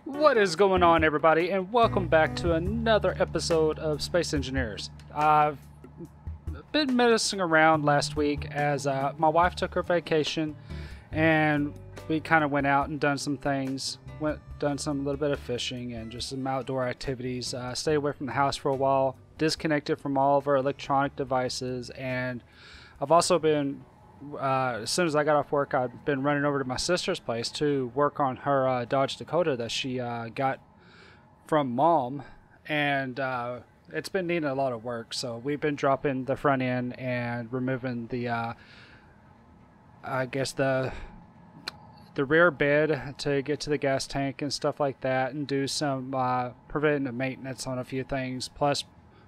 What is going on, everybody, and welcome back to another episode of Space Engineers. I've been messing around last week as my wife took her vacation, and we kind of went out and done some things. Done a little bit of fishing and just some outdoor activities. Stayed away from the house for a while, disconnected from all of our electronic devices, and I've also been as soon as I got off work, I've been running over to my sister's place to work on her Dodge Dakota that she got from mom, and it's been needing a lot of work. So we've been dropping the front end and removing the, I guess the rear bed to get to the gas tank and stuff like that, and do some preventative maintenance on a few things. Plus,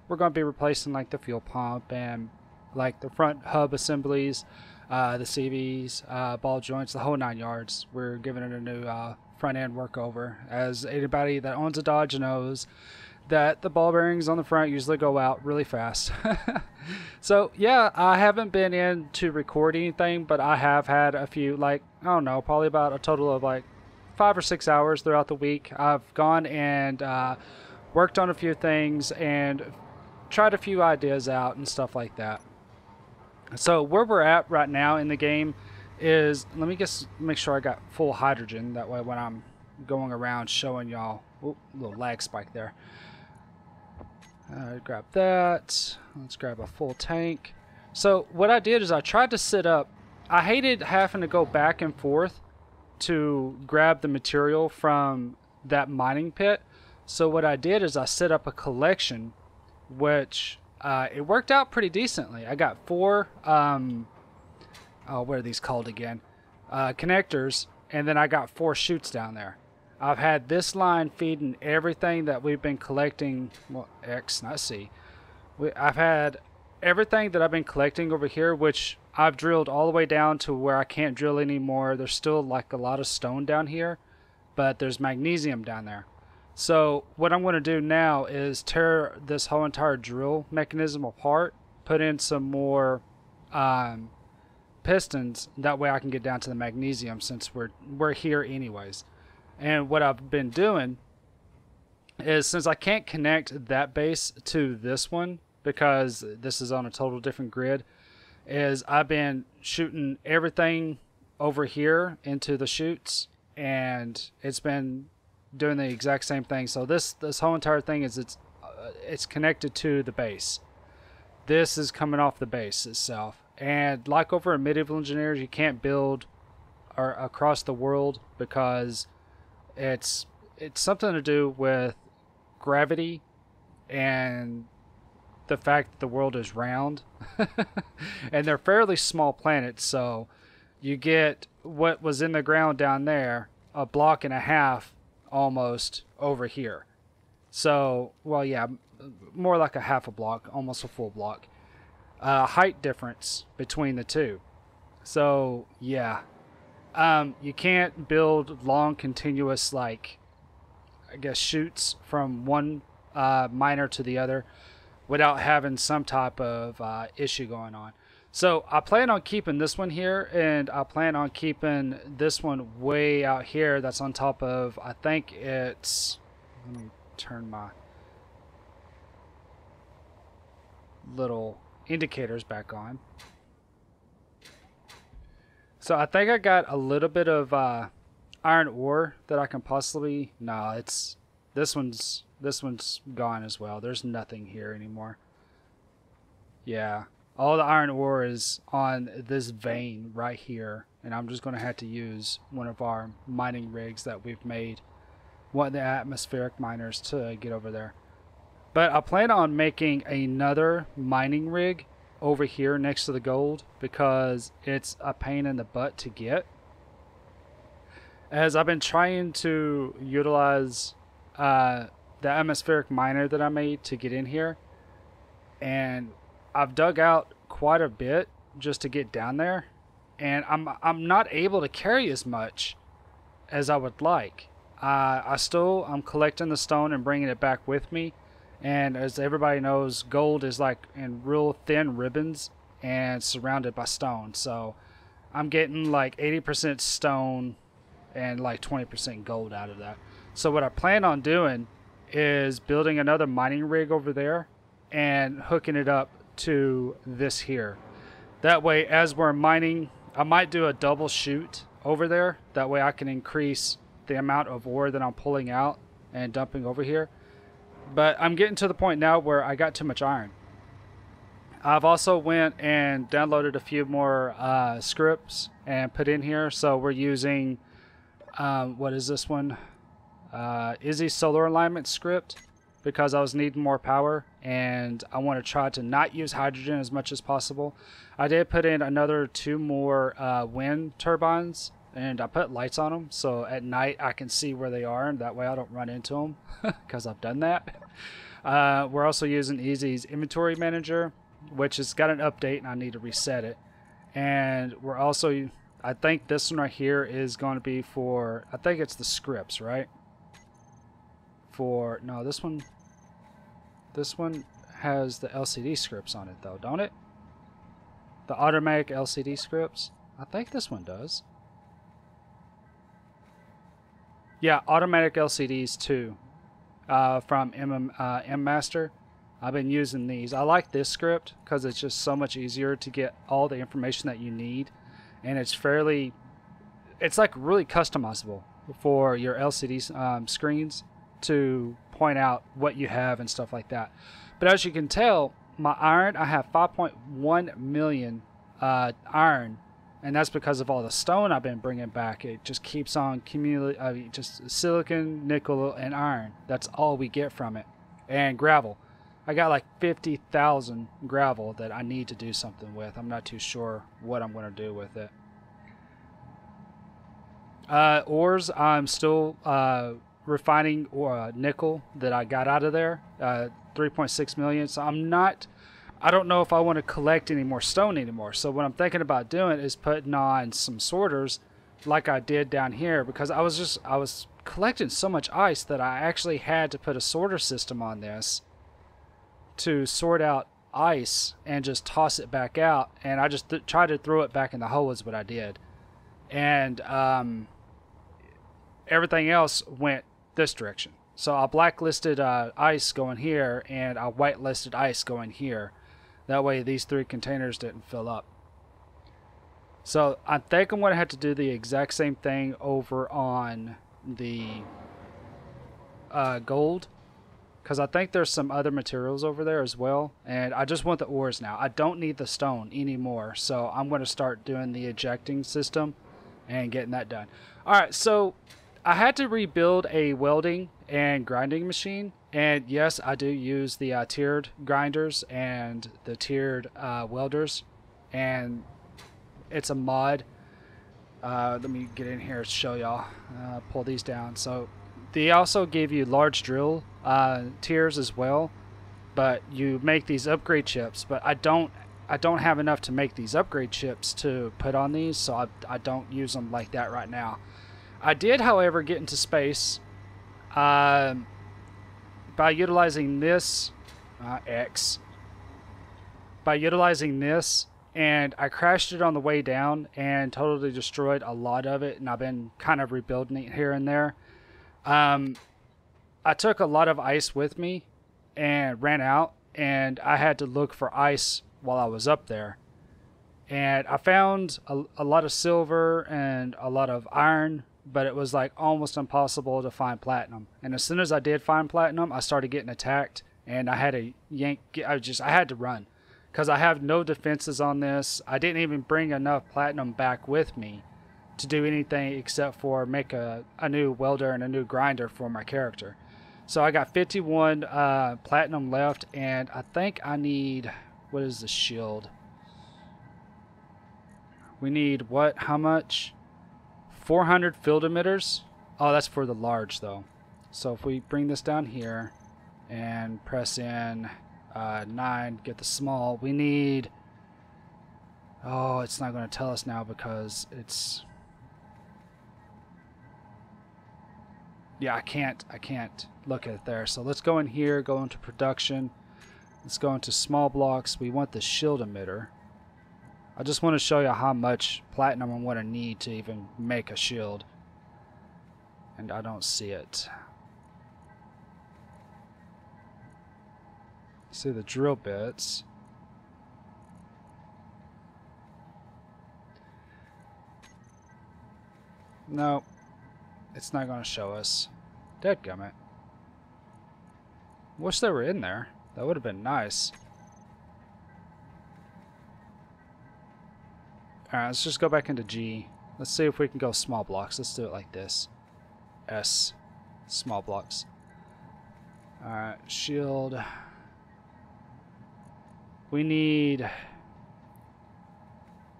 we're going to be replacing like the fuel pump and like the front hub assemblies. The CVs, ball joints, the whole 9 yards. We're giving it a new front end workover. As anybody that owns a Dodge knows, that the ball bearings on the front usually go out really fast. So yeah, I haven't been in to record anything, but I have had a few, like, I don't know, probably about a total of like 5 or 6 hours throughout the week. I've gone and worked on a few things and tried a few ideas out and stuff like that. So where we're at right now in the game is, let me just make sure I got full hydrogen. That way when I'm going around showing y'all, little lag spike there. Grab that. Let's grab a full tank. So what I did is I tried to sit up. I hated having to go back and forth to grab the material from that mining pit. So what I did is I set up a collection, which it worked out pretty decently. I got 4, what are these called again? Connectors, and then I got 4 chutes down there. I've had this line feeding everything that we've been collecting. Well, X, not C. I've had everything that I've been collecting over here, which I've drilled all the way down to where I can't drill anymore. There's still like a lot of stone down here, but there's magnesium down there. So what I'm going to do now is tear this whole entire drill mechanism apart, put in some more pistons. That way I can get down to the magnesium, since we're here anyways. And what I've been doing is, since I can't connect that base to this one because this is on a total different grid, is I've been shooting everything over here into the chutes, and it's been doing the exact same thing. So this whole entire thing is it's connected to the base. This is coming off the base itself. And like over in Medieval Engineers, you can't build across the world because it's something to do with gravity and the fact that the world is round. And they're fairly small planets, so you get what was in the ground down there, a block and a half almost over here. So, well, yeah, more like a half a block, almost a full block. Height difference between the two. So, yeah. You can't build long, continuous, like, I guess, chutes from one miner to the other without having some type of issue going on. So I plan on keeping this one here, and I plan on keeping this one way out here that's on top of, I think it's, let me turn my little indicators back on. So I think I got a little bit of iron ore that I can possibly, no, it's, this one's gone as well. There's nothing here anymore. Yeah. All the iron ore is on this vein right here, and I'm just going to have to use one of our mining rigs that we've made, one of the atmospheric miners, to get over there. But I plan on making another mining rig over here next to the gold, because it's a pain in the butt to get. As I've been trying to utilize the atmospheric miner that I made to get in here, and I've dug out quite a bit just to get down there, and I'm not able to carry as much as I would like. I'm collecting the stone and bringing it back with me, and as everybody knows, gold is like in real thin ribbons and surrounded by stone. So I'm getting like 80% stone and like 20% gold out of that. So what I plan on doing is building another mining rig over there and hooking it up to this here. That way, as we're mining, I might do a double chute over there. That way I can increase the amount of ore that I'm pulling out and dumping over here. But I'm getting to the point now where I got too much iron. I've also went and downloaded a few more scripts and put in here. So we're using, what is this one? Izzy's solar alignment script, because I was needing more power and I want to try to not use hydrogen as much as possible. I did put in another 2 more wind turbines, and I put lights on them so at night I can see where they are, and that way I don't run into them because I've done that. We're also using Izzy's inventory manager, which has got an update and I need to reset it. And we're also, I think this one right here is going to be for, I think it's the scripts, right? For, no, this one has the LCD scripts on it though, don't it? The automatic LCD scripts. I think this one does. Yeah, automatic LCDs too, from M Master. I've been using these. I like this script because it's just so much easier to get all the information that you need, and it's fairly, it's like really customizable for your LCD screens to point out what you have and stuff like that. But as you can tell, my iron, I have 5.1 million iron, and that's because of all the stone I've been bringing back. It just keeps on accumulating, just silicon, nickel, and iron. That's all we get from it. And gravel. I got like 50,000 gravel that I need to do something with. I'm not too sure what I'm going to do with it. Ores, I'm still refining nickel that I got out of there, 3.6 million. So I don't know if I want to collect any more stone anymore. So what I'm thinking about doing is putting on some sorters like I did down here, because I was collecting so much ice that I actually had to put a sorter system on this to sort out ice and just toss it back out, and I just tried to throw it back in the hole is what I did. And everything else went this direction. So I blacklisted ice going here, and I whitelisted ice going here. That way these 3 containers didn't fill up. So I think I'm going to have to do the exact same thing over on the gold, because I think there's some other materials over there as well, and I just want the ores now. I don't need the stone anymore, so I'm going to start doing the ejecting system and getting that done. Alright, so I had to rebuild a welding and grinding machine, and yes, I do use the tiered grinders and the tiered welders, and it's a mod. Let me get in here to show y'all. Pull these down. So they also give you large drill tiers as well, but you make these upgrade chips, but I don't have enough to make these upgrade chips to put on these, so I don't use them like that right now. I did, however, get into space by utilizing this by utilizing this, and I crashed it on the way down and totally destroyed a lot of it, and I've been kind of rebuilding it here and there. I took a lot of ice with me and ran out, and I had to look for ice while I was up there, and I found a lot of silver and a lot of iron, but it was like almost impossible to find platinum. And as soon as I did find platinum, I started getting attacked, and I had to I had to run because I have no defenses on this. I didn't even bring enough platinum back with me to do anything except for make a new welder and a new grinder for my character. So I got 51 platinum left, and I think I need, what is the shield? We need what? How much? 400 field emitters. Oh, that's for the large though. So if we bring this down here and press in 9, get the small, we need, oh, it's not going to tell us now because it's, yeah, I can't look at it there. So let's go in here, go into production. Let's go into small blocks. We want the shield emitter. I just want to show you how much platinum I'm going to need to even make a shield. And I don't see it. See the drill bits. No, it's not going to show us. Dadgummit. Wish they were in there. That would have been nice. Alright, let's just go back into G. Let's see if we can go small blocks. Let's do it like this. S. Small blocks. Alright, shield. We need...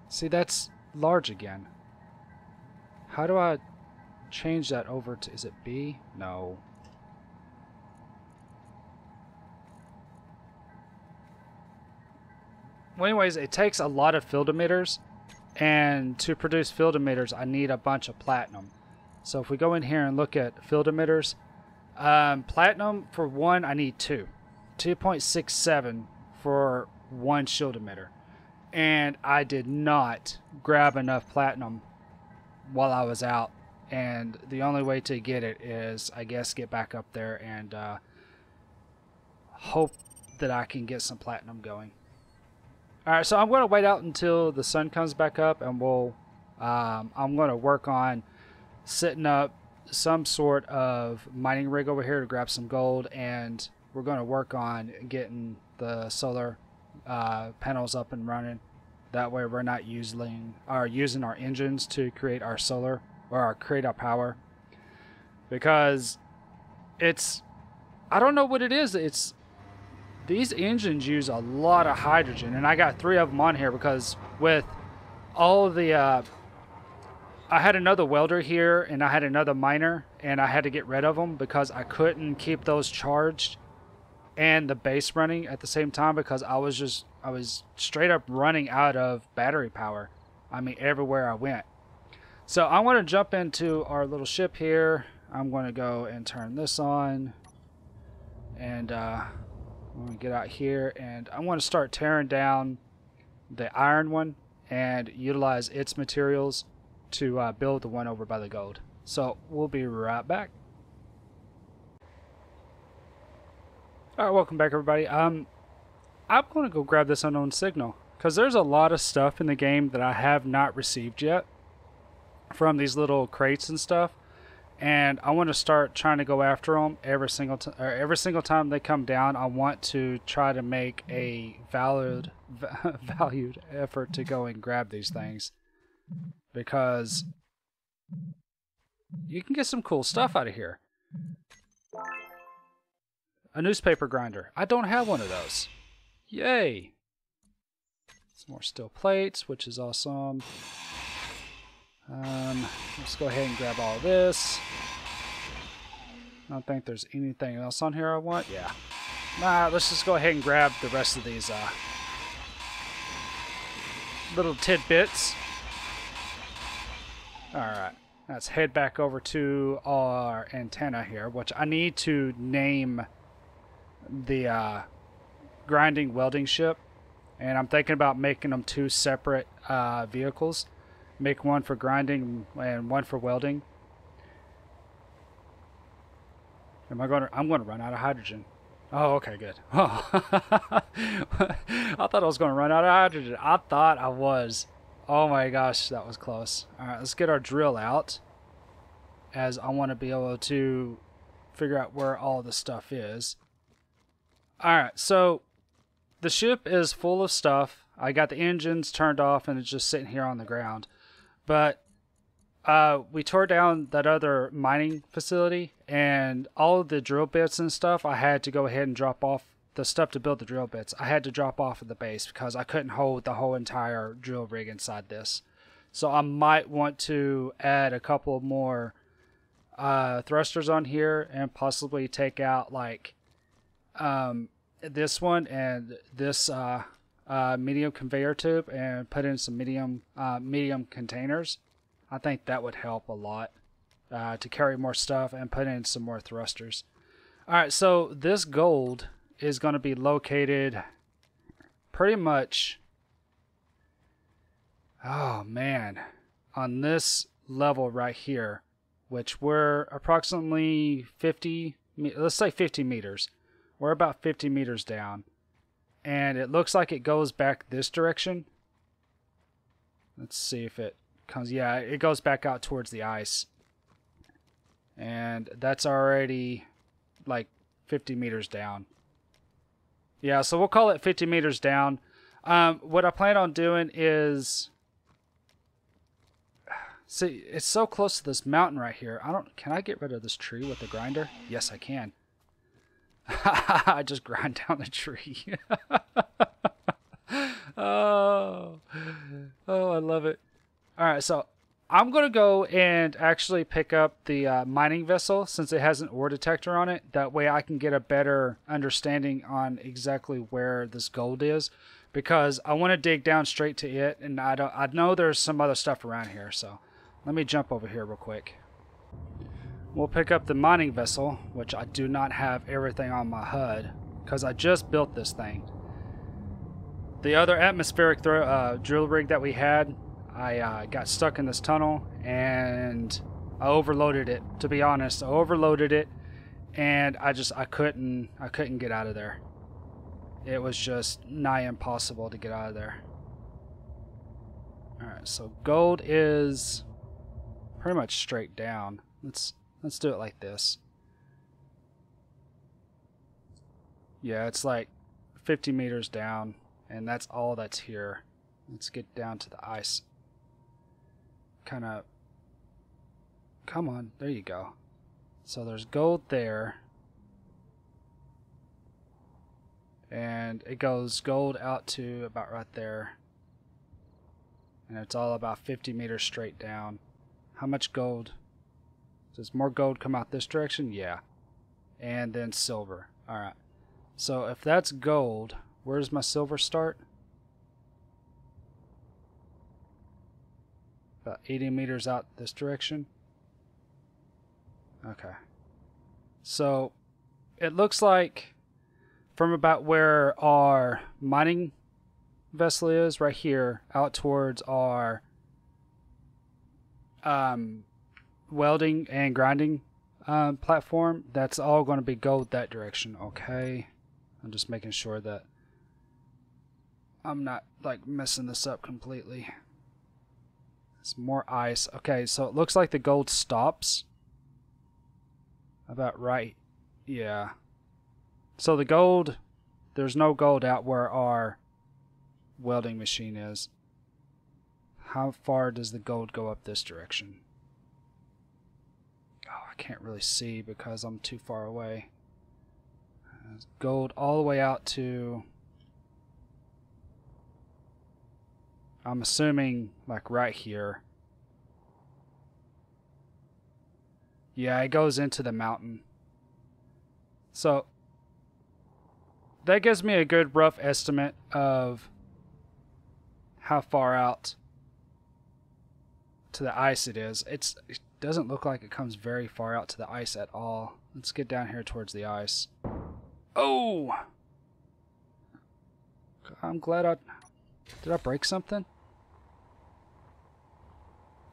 See, that's large again. How do I change that over to... Is it B? No. Well, anyways, it takes a lot of field emitters. And to produce field emitters, I need a bunch of platinum. So if we go in here and look at field emitters, platinum for one, I need 2.67 for one shield emitter. And I did not grab enough platinum while I was out. And the only way to get it is, I guess, get back up there and hope that I can get some platinum going. Alright, so I'm going to wait out until the sun comes back up, and we'll I'm going to work on setting up some sort of mining rig over here to grab some gold, and we're going to work on getting the solar panels up and running. That way we're not using our engines to create our solar or create our power, because it's, I don't know what it is. It's, these engines use a lot of hydrogen, and I got 3 of them on here because with all the I had another welder here and I had another miner, and I had to get rid of them because I couldn't keep those charged and the base running at the same time, because I was straight up running out of battery power. I mean, everywhere I went. So I want to jump into our little ship here. I'm going to go and turn this on, and I'm going to get out here, and I want to start tearing down the iron one and utilize its materials to build the one over by the gold. So we'll be right back. Alright, welcome back everybody. I'm going to go grab this unknown signal, because there's a lot of stuff in the game that I have not received yet from these little crates and stuff. And I want to start trying to go after them every single time they come down. I want to try to make a valued effort to go and grab these things, because you can get some cool stuff out of here. A newspaper grinder. I don't have one of those. Yay! Some more steel plates, which is awesome. Let's go ahead and grab all of this. I don't think there's anything else on here I want. Yeah. Nah, let's just go ahead and grab the rest of these little tidbits. Alright. Let's head back over to our antenna here, which I need to name the grinding welding ship. And I'm thinking about making them 2 separate vehicles. Make one for grinding and one for welding. I'm going to run out of hydrogen. Oh, okay, good. Oh. I thought I was going to run out of hydrogen. I thought I was. Oh my gosh, that was close. All right, let's get our drill out, as I want to be able to figure out where all the stuff is. All right, so the ship is full of stuff. I got the engines turned off and it's just sitting here on the ground. But we tore down that other mining facility, and all of the drill bits and stuff, I had to go ahead and drop off the stuff to build the drill bits. I had to drop off of the base because I couldn't hold the whole entire drill rig inside this. So I might want to add a couple more thrusters on here, and possibly take out like this one and this medium conveyor tube, and put in some medium containers. I think that would help a lot to carry more stuff, and put in some more thrusters. Alright, so this gold is going to be located pretty much, oh man, on this level right here. which we're approximately 50, let's say 50 meters. We're about 50 meters down. And it looks like it goes back this direction. Let's see if it comes. Yeah, it goes back out towards the ice. And that's already like 50 meters down. Yeah, so we'll call it 50 meters down. What I plan on doing is... See, it's so close to this mountain right here. Can I get rid of this tree with the grinder? Yes, I can. I just grind down the tree. Oh, I love it. All right, so I'm going to go and actually pick up the mining vessel since it has an ore detector on it. That way I can get a better understanding on exactly where this gold is, because I want to dig down straight to it, and I know there's some other stuff around here, so let me jump over here real quick. We'll pick up the mining vessel, which I do not have everything on my HUD because I just built this thing. The other atmospheric drill rig that we had, I got stuck in this tunnel and I overloaded it. To be honest, I overloaded it, and I couldn't get out of there. It was just nigh impossible to get out of there. All right, so gold is pretty much straight down. Let's do it like this. Yeah, it's like 50 meters down, and that's all that's here. Let's get down to the ice. Kind of... Come on, there you go. So there's gold there. And it goes gold out to about right there. And it's all about 50 meters straight down. How much gold? Does more gold come out this direction? Yeah. And then silver. Alright. So if that's gold, where does my silver start? About 80 meters out this direction. Okay. So it looks like from about where our mining vessel is, right here, out towards our welding and grinding platform, that's all going to be gold that direction. Okay, I'm just making sure that I'm not like messing this up completely. It's more ice. Okay, so it looks like the gold stops about right. Yeah, so the gold, there's no gold out where our welding machine is. How far does the gold go up this direction? Oh, I can't really see because I'm too far away. Gold all the way out to... I'm assuming like right here. Yeah, it goes into the mountain. So that gives me a good rough estimate of how far out to the ice it is. It doesn't look like it comes very far out to the ice at all. Let's get down here towards the ice. Oh! I'm glad did I break something?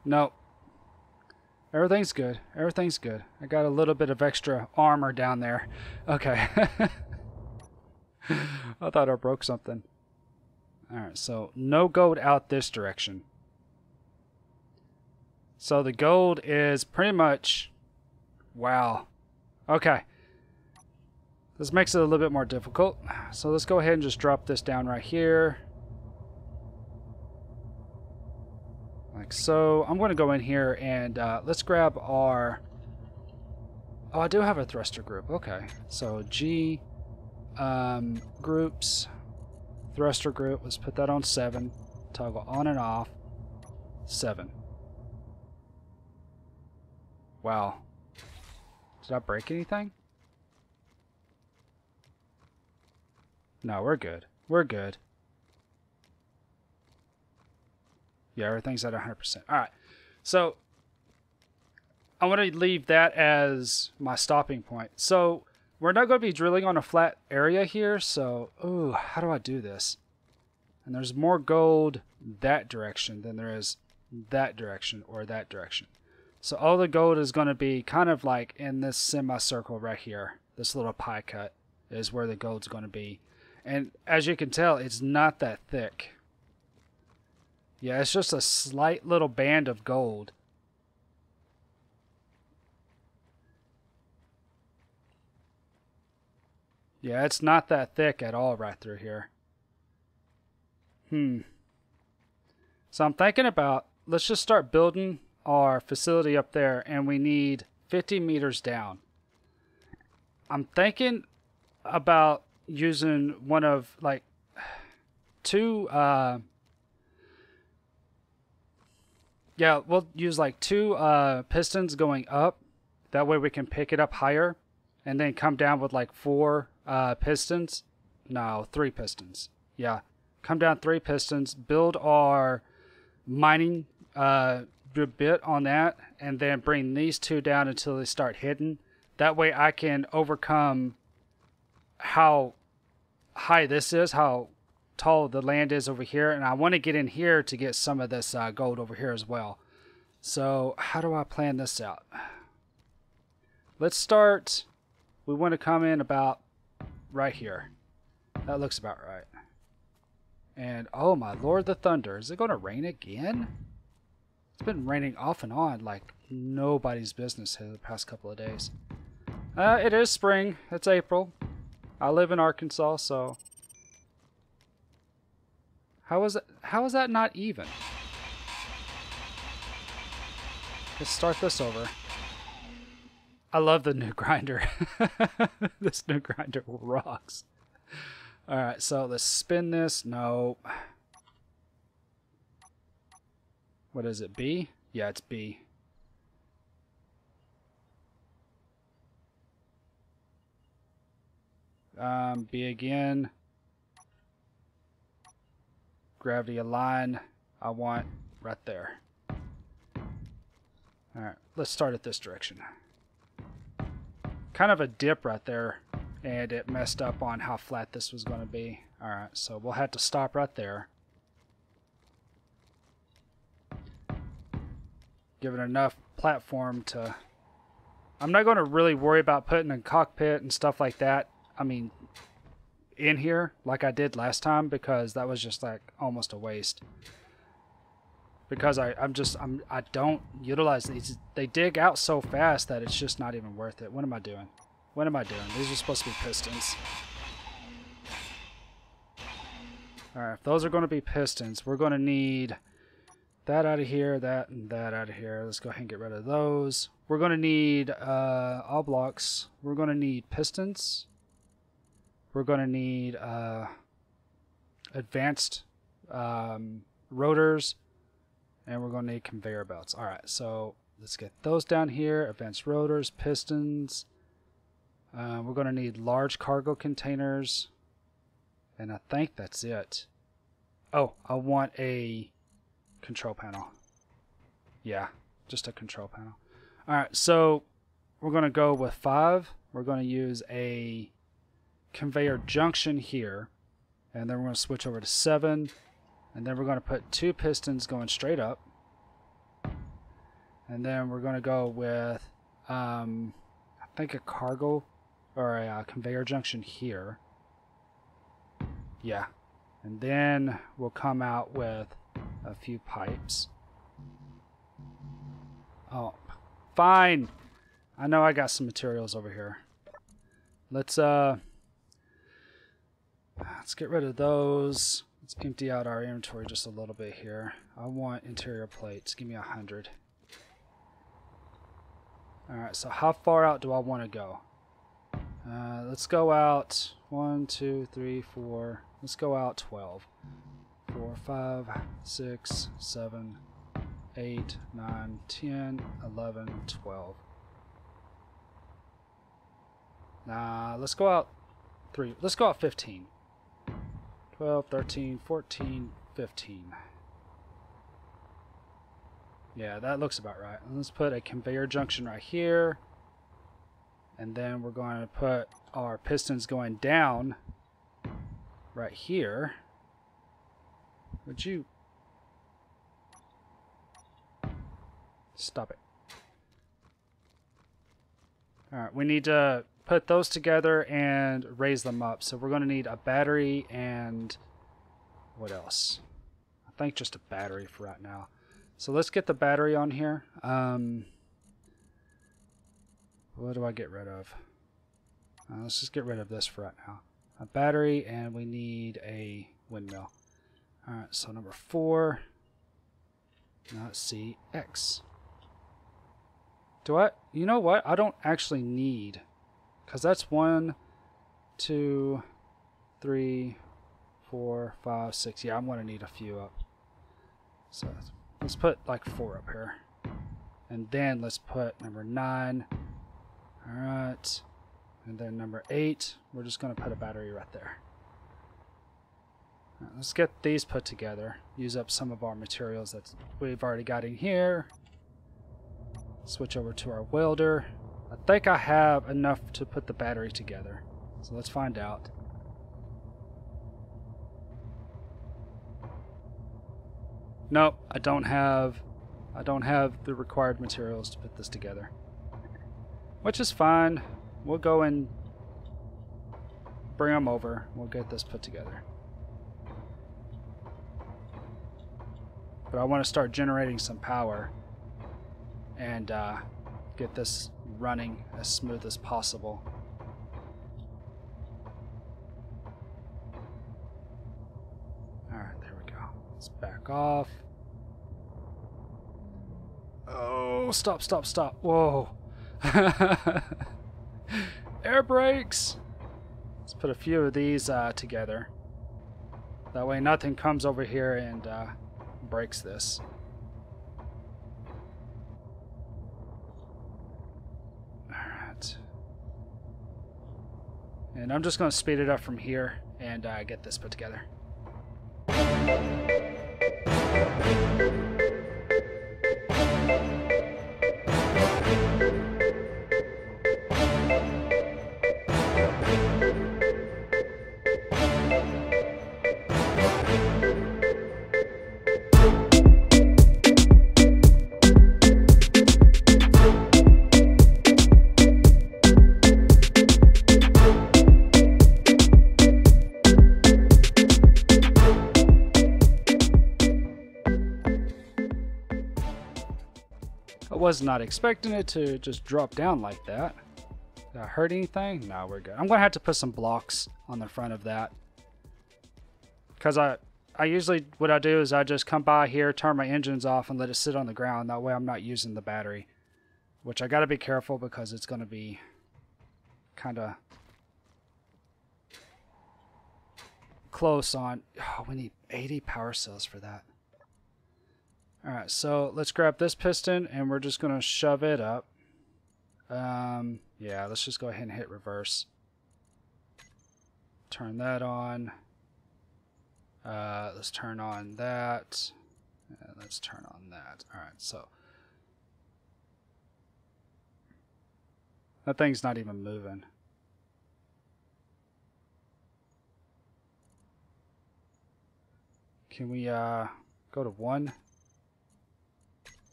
No. Everything's good. Everything's good. I got a little bit of extra armor down there. Okay. I thought I broke something. Alright, so no gold out this direction. So the gold is pretty much... Wow. Okay. This makes it a little bit more difficult. So let's go ahead and just drop this down right here. Like so. I'm going to go in here and let's grab our... Oh, I do have a thruster group. Okay. So G... groups... Thruster group, let's put that on 7. Toggle on and off. 7. Wow. Did I break anything? No, we're good. We're good. Yeah, everything's at 100%. Alright. So, I want to leave that as my stopping point. So, we're not going to be drilling on a flat area here, so... Ooh, how do I do this? And there's more gold that direction than there is that direction or that direction. So all the gold is going to be kind of like in this semicircle right here. This little pie cut is where the gold's going to be. And as you can tell, it's not that thick. Yeah, it's just a slight little band of gold. Yeah, it's not that thick at all right through here. So I'm thinking about, let's just start building our facility up there, and we need 50 meters down. I'm thinking about using one of like two, yeah, we'll use like two pistons going up. That way we can pick it up higher, and then come down with like four pistons. No, three pistons. Yeah, come down three pistons, build our mining bit on that, and then bring these two down until they start hitting. That way I can overcome how high this is, how tall the land is over here, and I want to get in here to get some of this gold over here as well. So how do I plan this out? Let's start, we want to come in about right here. That looks about right. And oh my lord, the thunder. Is it going to rain again? It's been raining off and on like nobody's business here the past couple of days. It is spring. It's April. I live in Arkansas, so... How is that not even? Let's start this over. I love the new grinder. This new grinder rocks. Alright, so let's spin this. No. What is it, B? Yeah, it's B. B again. Gravity align. I want right there. Alright, let's start at this direction. Kind of a dip right there, and it messed up on how flat this was going to be. Alright, so we'll have to stop right there. Give it enough platform to... I'm not going to really worry about putting a cockpit and stuff like that, I mean, in here, like I did last time, because that was just like almost a waste. Because I don't utilize these. They dig out so fast that it's just not even worth it. What am I doing? What am I doing? These are supposed to be pistons. Alright, if those are going to be pistons, we're going to need that out of here, that, and that out of here. Let's go ahead and get rid of those. We're going to need all blocks. We're going to need pistons. We're going to need advanced rotors. And we're going to need conveyor belts. Alright, so let's get those down here. Advanced rotors, pistons. We're going to need large cargo containers. And I think that's it. Oh, I want a control panel. Yeah, just a control panel. Alright, so we're going to go with 5. We're going to use a conveyor junction here. And then we're going to switch over to 7. And then we're going to put 2 pistons going straight up. And then we're going to go with, I think a cargo or a conveyor junction here. Yeah. And then we'll come out with a few pipes. Oh, fine. I know I got some materials over here. Let's get rid of those. Let's empty out our inventory just a little bit here. I want interior plates. Give me 100. Alright, so how far out do I want to go? Let's go out 1, 2, 3, 4. Let's go out 12. 4, 5, 6, 7, 8, 9, 10, 11, 12. Nah, let's go out 3. Let's go out 15. 12, 13, 14, 15. Yeah, that looks about right. Let's put a conveyor junction right here. And then we're going to put our pistons going down right here. Would you... Stop it. Alright, we need to put those together and raise them up. So we're going to need a battery and what else? I think just a battery for right now. So let's get the battery on here. What do I get rid of? Let's just get rid of this for right now. A battery, and we need a windmill. Alright, so number 4. Now let's see, X. You know what? I don't actually need, because that's 1, 2, 3, 4, 5, 6. Yeah, I'm going to need a few up. So let's put like 4 up here. And then let's put number 9. Alright. And then number 8, we're just going to put a battery right there. Right, let's get these put together. Use up some of our materials that we've already got in here. Switch over to our welder. I think I have enough to put the battery together. So let's find out. Nope, I don't have the required materials to put this together. Which is fine. We'll go and bring them over. We'll get this put together. But I want to start generating some power and get this running as smooth as possible. Alright, there we go. Let's back off. Oh, stop, stop, stop. Whoa. Air brakes. Let's put a few of these together. That way nothing comes over here and breaks this. Alright. And I'm just going to speed it up from here and get this put together. I was not expecting it to just drop down like that. Did I hurt anything? No, we're good. I'm going to have to put some blocks on the front of that. Because I usually, what I do is I just come by here, turn my engines off, and let it sit on the ground. That way I'm not using the battery. Which I got to be careful because it's going to be kind of close on. Oh, we need 80 power cells for that. Alright, so let's grab this piston and we're just going to shove it up. Yeah, let's just go ahead and hit reverse. Turn that on. Let's turn on that. And let's turn on that. Alright, so that thing's not even moving. Can we go to 1?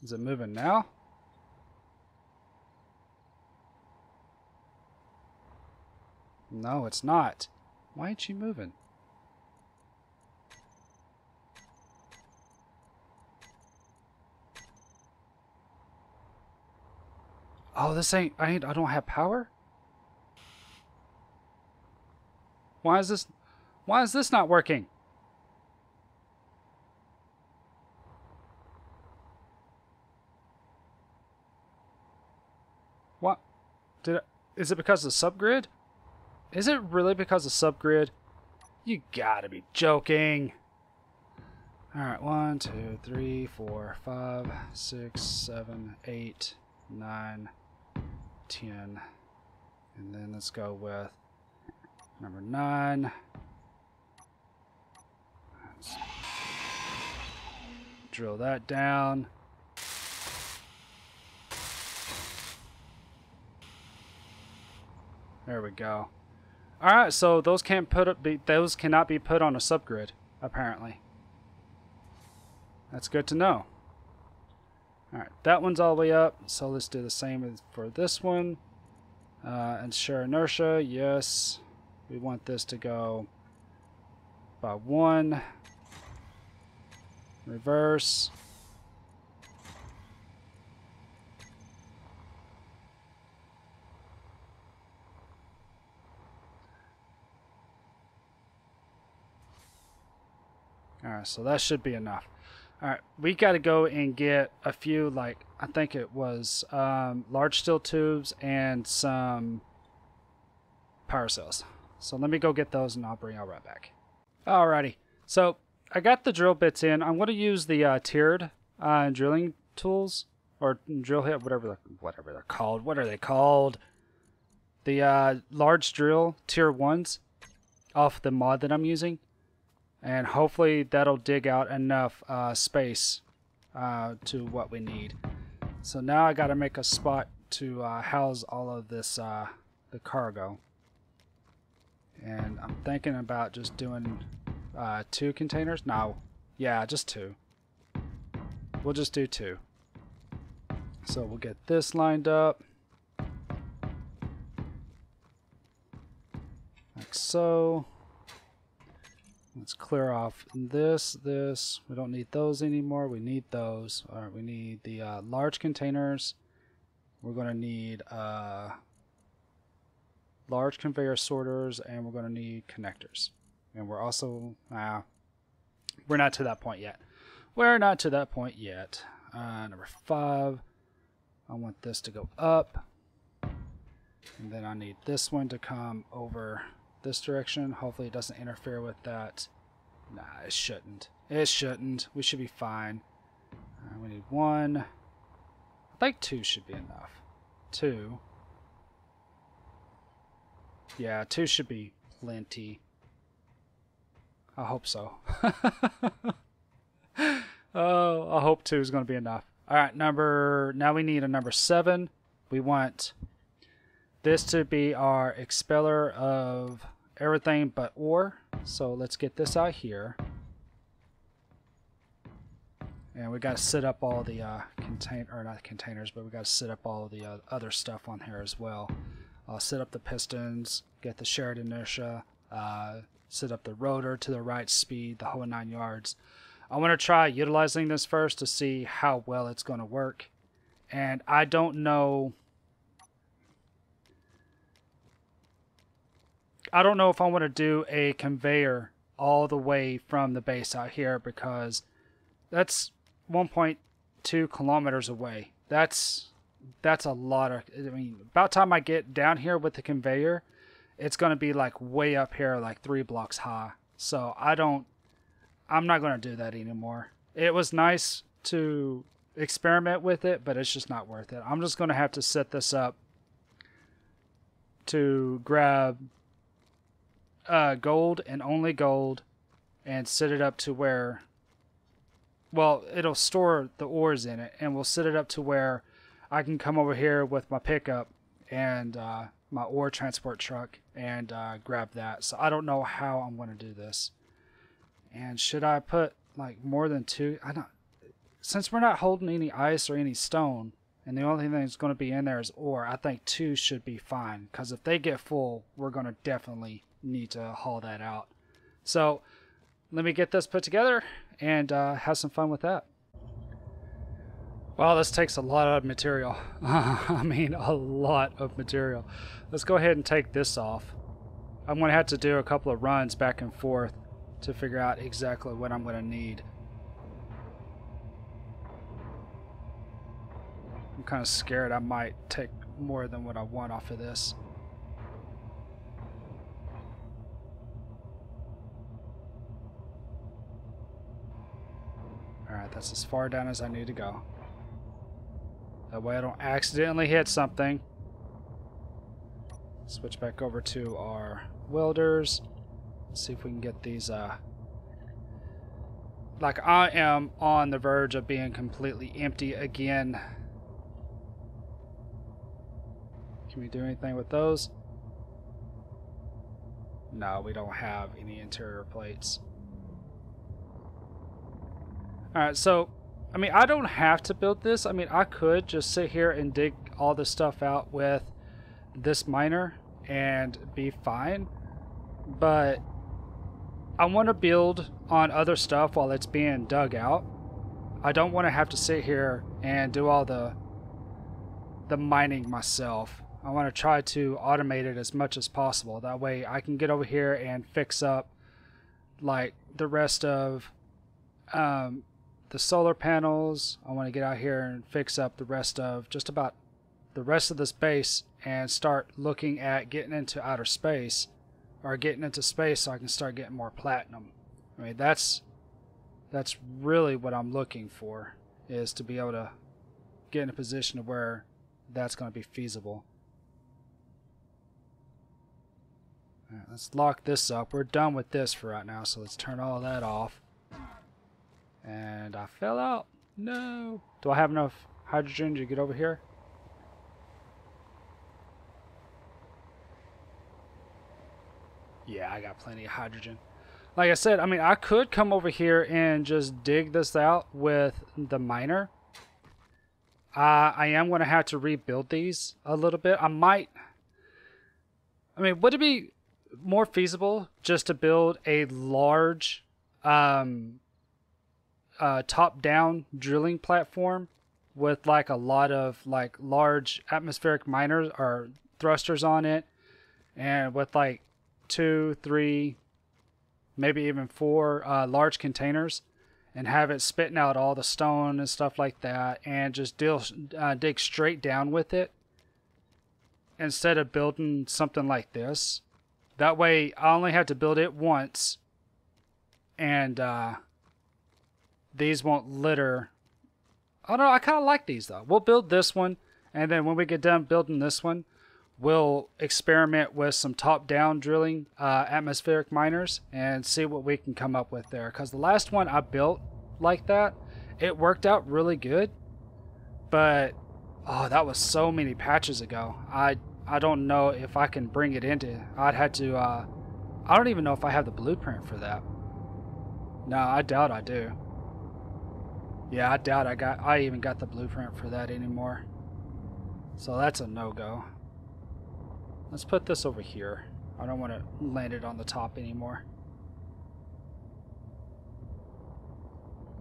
Is it moving now? No, it's not. Why ain't she moving? Oh, this ain't, I don't have power? Why is this not working? What? Is it because of the subgrid? Is it really because of subgrid? You gotta be joking. Alright, 1, 2, 3, 4, 5, 6, 7, 8, 9, 10. And then let's go with number 9. Let's drill that down. There we go. Alright, so those those cannot be put on a subgrid, apparently. That's good to know. Alright, that one's all the way up, so let's do the same as for this one. Ensure inertia, yes. We want this to go by 1. Reverse. Alright, so that should be enough. Alright, we got to go and get a few, like, I think it was large steel tubes and some power cells. So let me go get those and I'll bring y'all right back. Alrighty, so I got the drill bits in. I'm going to use the tiered drilling tools, or drill hit, whatever they're called. What are they called? The large drill tier 1s off the mod that I'm using. And hopefully that'll dig out enough space to what we need. So now I got to make a spot to house all of this, the cargo. And I'm thinking about just doing 2 containers. No, yeah, just 2. We'll just do 2. So we'll get this lined up. Like so. Let's clear off this. We don't need those anymore. We need those. All right, we need the large containers. We're going to need large conveyor sorters, and we're going to need connectors. And we're also, we're not to that point yet. We're not to that point yet. Number 5, I want this to go up. And then I need this one to come over this direction. Hopefully it doesn't interfere with that. Nah, it shouldn't. It shouldn't. We should be fine. We need 1. I think 2 should be enough. 2. Yeah, 2 should be plenty. I hope so. Oh, I hope 2 is going to be enough. Alright, now we need a number 7. We want this to be our expeller of everything but ore. So let's get this out here. And we got to set up all the not containers, but we got to set up all the other stuff on here as well. I'll set up the pistons, get the shared inertia, set up the rotor to the right speed, the whole 9 yards. I want to try utilizing this first to see how well it's going to work. And I don't know if I want to do a conveyor all the way from the base out here, because that's 1.2 kilometers away. That's a lot of, I mean, about time I get down here with the conveyor, it's going to be like way up here, like 3 blocks high. So I'm not going to do that anymore. It was nice to experiment with it, but it's just not worth it. I'm just going to have to set this up to grab gold and only gold and set it up to where, well, it'll store the ores in it, and we'll set it up to where I can come over here with my pickup and my ore transport truck and grab that. So I don't know how I'm going to do this. And should I put like more than 2? I don't. Since we're not holding any ice or any stone, and the only thing that's going to be in there is ore, I think 2 should be fine. Because if they get full, we're going to definitely need to haul that out. So let me get this put together and have some fun with that. Wow, this takes a lot of material. I mean, a lot of material. Let's go ahead and take this off. I'm going to have to do a couple of runs back and forth to figure out exactly what I'm going to need. I'm kind of scared I might take more than what I want off of this. Alright, that's as far down as I need to go. That way I don't accidentally hit something. Switch back over to our welders. See if we can get these, like, I am on the verge of being completely empty again. Can we do anything with those? No, we don't have any interior plates. Alright, so, I mean, I don't have to build this. I mean, I could just sit here and dig all this stuff out with this miner and be fine, but I want to build on other stuff while it's being dug out. I don't want to have to sit here and do all the mining myself. I want to try to automate it as much as possible. That way I can get over here and fix up like the rest of the solar panels. I want to get out here and fix up the rest of just about the rest of this base and start looking at getting into outer space, or getting into space so I can start getting more platinum. I mean, that's really what I'm looking for, is to be able to get in a position of where that's going to be feasible. All right, let's lock this up. We're done with this for right now, so let's turn all that off. And I fell out. No. Do I have enough hydrogen to get over here? Yeah, I got plenty of hydrogen. Like I said, I mean, I could come over here and just dig this out with the miner. I am going to have to rebuild these a little bit. I mean, would it be more feasible just to build a large top-down drilling platform with like a lot of like large atmospheric miners or thrusters on it, and with like 2, 3, maybe even 4 large containers, and have it spitting out all the stone and stuff like that, and just dig straight down with it instead of building something like this. That way I only have to build it once, and these won't litter. Oh no, I kind of like these though. We'll build this one, and then when we get done building this one, we'll experiment with some top-down drilling atmospheric miners and see what we can come up with there. Because the last one I built like that, it worked out really good. But, oh, that was so many patches ago. I don't know if I can bring it into... I'd had to... I don't even know if I have the blueprint for that. No, I doubt I do. Yeah, I doubt I even got the blueprint for that anymore. So that's a no-go. Let's put this over here. I don't want to land it on the top anymore.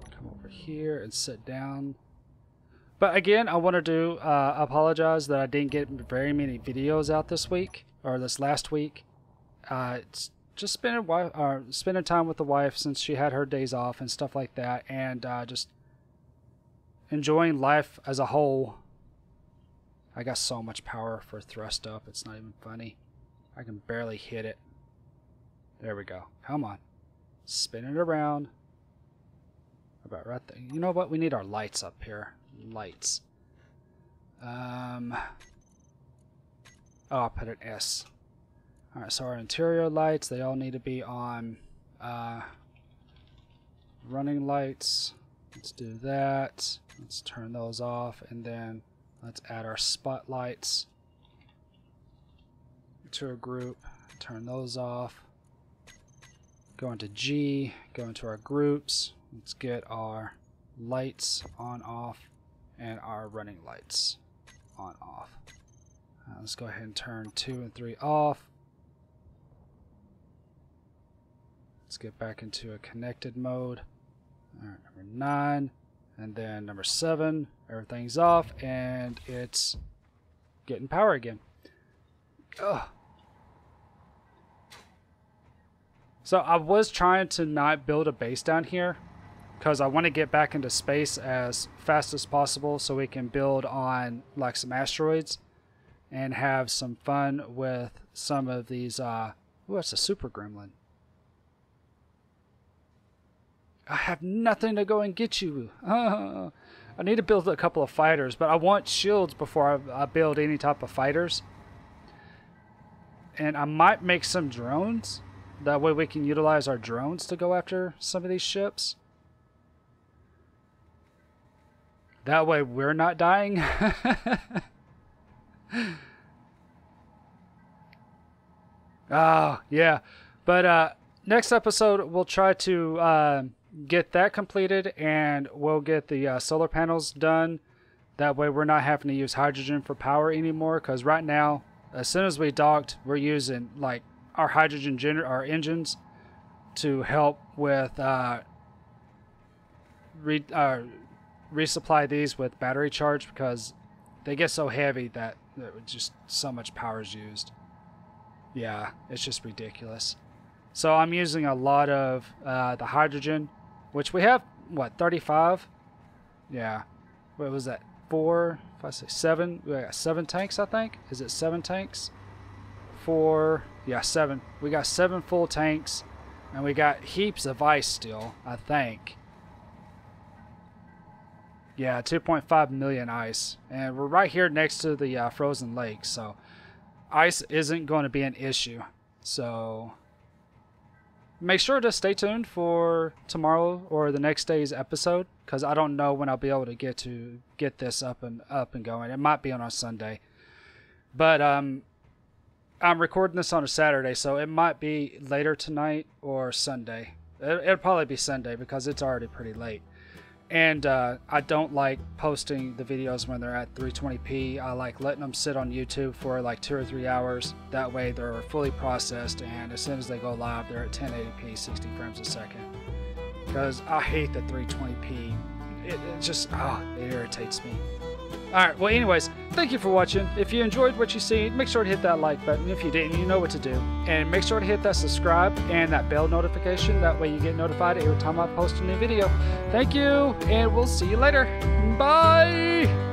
Come over here and sit down. But again, I want to apologize that I didn't get very many videos out this week, or this last week. It's just spending time with the wife since she had her days off and stuff like that, and just enjoying life as a whole. I got so much power for thrust up, it's not even funny. I can barely hit it. There we go. Come on. Spin it around. About right there. You know what? We need our lights up here. Lights. Oh, I'll put an S. Alright, so our interior lights, they all need to be on running lights. Let's do that. Let's turn those off, and then let's add our spotlights to a group. Turn those off. Go into G, go into our groups. Let's get our lights on, off, and our running lights on, off. Let's go ahead and turn 2 and 3 off. Let's get back into a connected mode. Alright, number 9. And then number 7, everything's off, and it's getting power again. Ugh. So I was trying to not build a base down here, because I want to get back into space as fast as possible so we can build on like some asteroids and have some fun with some of these. Ooh, that's a super gremlin. I have nothing to go and get you. I need to build a couple of fighters, but I want shields before I build any type of fighters. And I might make some drones. That way we can utilize our drones to go after some of these ships. That way we're not dying. Oh, yeah. But next episode we'll try to get that completed, and we'll get the solar panels done. That way we're not having to use hydrogen for power anymore, because right now as soon as we docked, we're using like our our engines to help with resupply these with battery charge, because they get so heavy that just so much power is used. Yeah, it's just ridiculous. So I'm using a lot of the hydrogen, which we have, what, 35? Yeah. What was that? 4, 5, 6, 7. We got 7 tanks, I think. Is it 7 tanks? 4. Yeah, 7. We got 7 full tanks, and we got heaps of ice still, I think. Yeah, 2.5 million ice. And we're right here next to the frozen lake, so ice isn't going to be an issue. So make sure to stay tuned for tomorrow or the next day's episode, because I don't know when I'll be able to get this up and going. It might be on a Sunday, but I'm recording this on a Saturday, so it might be later tonight or Sunday. It'll probably be Sunday because it's already pretty late. And I don't like posting the videos when they're at 320p. I like letting them sit on YouTube for like 2 or 3 hours. That way they're fully processed, and as soon as they go live, they're at 1080p, 60 frames a second. Because I hate the 320p. It just, it irritates me. Alright, well anyways, thank you for watching. If you enjoyed what you see, make sure to hit that like button. If you didn't, you know what to do. And make sure to hit that subscribe and that bell notification. That way you get notified every time I post a new video. Thank you, and we'll see you later. Bye!